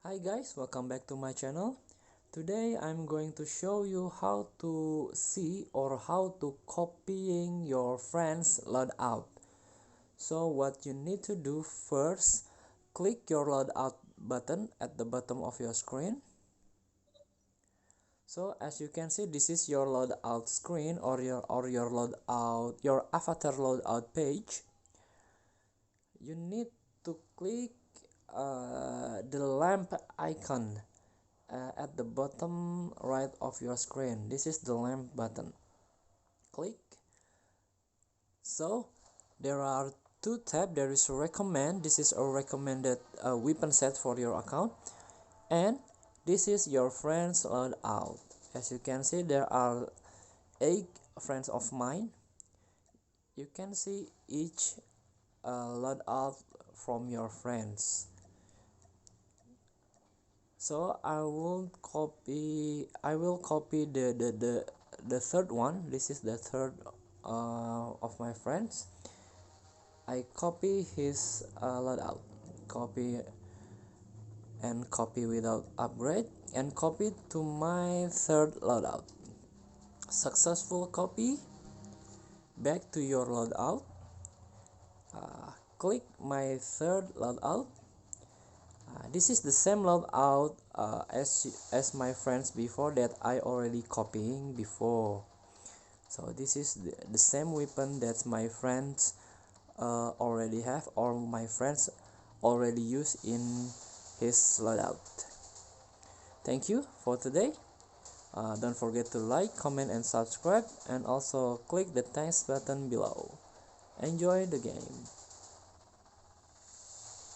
Hi guys, welcome back to my channel. Today I'm going to show you how to see or how to copying your friends loadout. So what you need to do first, click your loadout button at the bottom of your screen. So as you can see, this is your loadout screen or your avatar loadout page. You need to click the lamp icon at the bottom right of your screen. This is the lamp button. Click. So there are two tabs. There is recommend. This is a recommended weapon set for your account, and this is your friends loadout. As you can see, there are 8 friends of mine. You can see each loadout from your friends. So I will copy the third one. This is the third of my friends. I copy his loadout, copy and copy without upgrade, and copy to my third loadout. Successful copy. Back to your loadout. Click my third loadout. This is the same loadout as my friends before that I already copying before. So this is the same weapon that my friends already have, or my friends already use in his loadout. Thank you for today. Don't forget to like, comment, and subscribe, and also click the thanks button below. Enjoy the game.